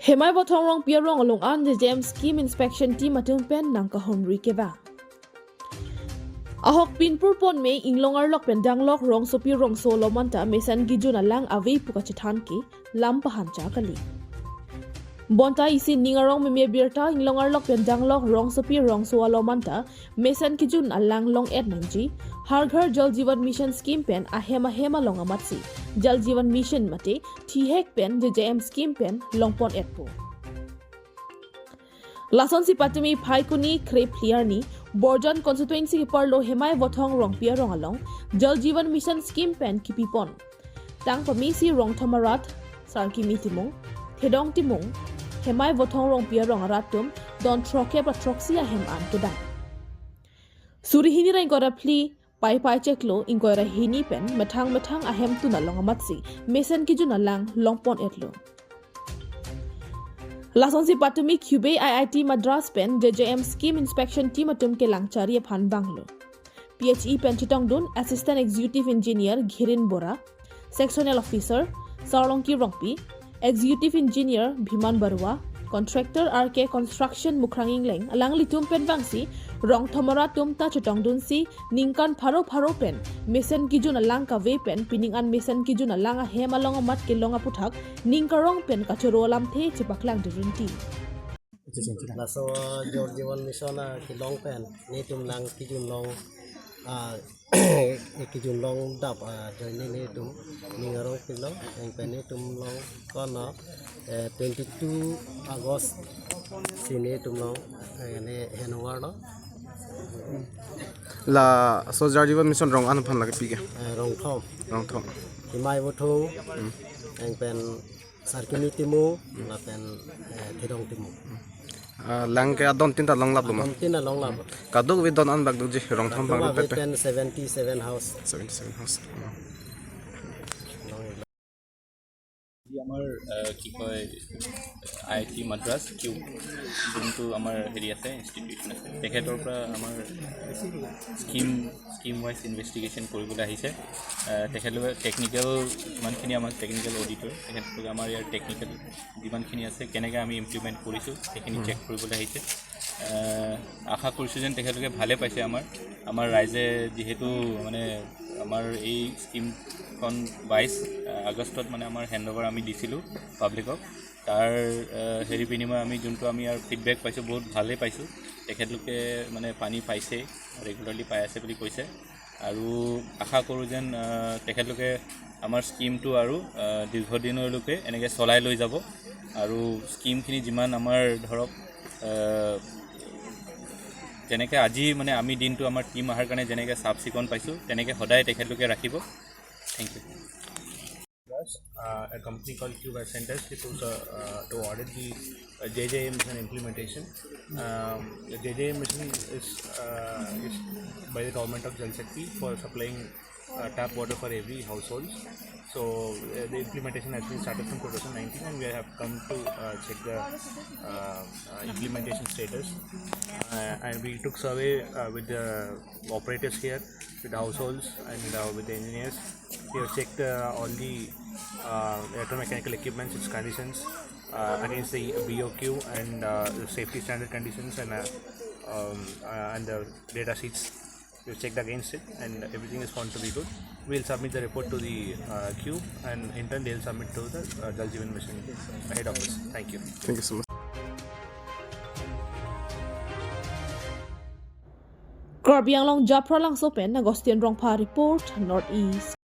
Hemai Vothong Rongpi Arong along an JJM Scheme Inspection Team atum pen nang kahumri kevang. Ahok pinpur pon me inglongar lok pen danglok rong sopi rong so lomanta mesan gijuna lang avi pukachithan ki lampahancha kali. Bonta isi ningarong me birta inglongar lok pen danglok rong sopi rong so lomanta mesan kijun alang long et nangji har ghar jal jivan mission scheme pen ahema long amatsi jal jivan mission mate thihek pen JJM scheme pen longpon etpo. Lason si patumi phaikuni krep clearni Borjan constituency parlo Hemai Vothong Rongpi Arong along jal jivan mission scheme pen kipipon tang pamisi rong thamarat sarki mitimong thedong timong Hemai Vothong Rongpi Arong aratum don troke pa troxia hem an kedang surihini ra ingora pli pai cheklo ingora hini pen mathang ahem tuna longamatsi mesen kijuna lang longpon etlo. Lason si patumi Cube IIT Madras pen JJM Scheme Inspection Team atum ke langchari phan banglo. PHE pen chitong dun Assistant Executive Engineer Ghirin Bora, Sectional Officer Sarlongki Rongpi, Executive Engineer Bhiman Barua, Contractor RK Construction Mukranging Leng alang litum pen bangsi rong thomara tumta chitong dun si ningkan pharo pen mesen kijuna lang ka ve pen piningan mesen kijuna lang a hem along mat ke longa puthak ningkarong pen kachoro lam the chipaklang dirinti laso jor jivan mission ki long pen ni tum lang kijun long kijun long dap join ni tum ningarong kilo yang pen ni tum long kono 22 August sini tum long ne henover no la so jar jivan mission rong an phan lage pige rong thom Hemai Vothong yang pen sarkini timu la pen thedong timu lang ke adon tinta long lab luma tinta long lab kaduk we don an bag ji rong thom bang pe 77 house আমাৰ কি কয় IIT Madras Q যোনটো আমাৰ হেৰি আছে institution আছে তেখেতৰ পৰা আমাৰ স্কিম ৱাইজ ইনভেষ্টিগেশ্যন কৰিবলৈ আহিছে তেখেতলোকে টেকনিকেল যিমানখিনি আমাৰ টেকনিকেল অডিটৰ তেখেতলোকে আমাৰ ইয়াৰ টেকনিকেল যিমানখিনি আছে কেনেকৈ আমি ইমপ্লিমেণ্ট কৰিছোঁ সেইখিনি চেক কৰিবলৈ আহিছে আশা কৰিছোঁ যেন তেখেতলোকে ভালে পাইছে আমাৰ ৰাইজে যিহেতু মানে আমাৰ এই স্কিমখন 22 আগষ্টত মানে আমাৰ হেণ্ডঅভাৰ আমি দিছিলোঁ পাব্লিকক তাৰ হেৰি বিনিময় আমি যোনটো আমি আৰু ফিডবেক পাইছোঁ বহুত ভালেই পাইছোঁ তেখেতলোকে মানে পানী পাইছে ৰেগুলাৰলি পাই আছে বুলি কৈছে আৰু আশা কৰোঁ যেন তেখেতলোকে আমাৰ স্কিমটো আৰু দীৰ্ঘদিনলৈকে এনেকৈ চলাই লৈ যাব আৰু স্কিমখিনি যিমান আমাৰ ধৰক যেনেকৈ আজি মানে আমি দিনটো আমাৰ টিম অহাৰ কাৰণে যেনেকৈ চাফ চিকুণ পাইছোঁ তেনেকৈ সদায় তেখেতলোকে ৰাখিব thank you A company called Cube Centers to audit the JJM mission implementation. The JJM mission is by the government of Jal Shakti for supplying tap water for every household. So the implementation has been started from 2019 and we have come to check the implementation status and we took survey with the operators here, with the households and with the engineers. We have checked all the electromechanical equipments, its conditions against the BOQ and the safety standard conditions and the data sheets. We've checked against it and everything is found to be good. We'll submit the report to the Cube and in turn they'll submit to the Jal Jeevan Mission head office. Thank you. thank you so much Korbiang long Japralang Sopen Agostin Rongpa report Northeast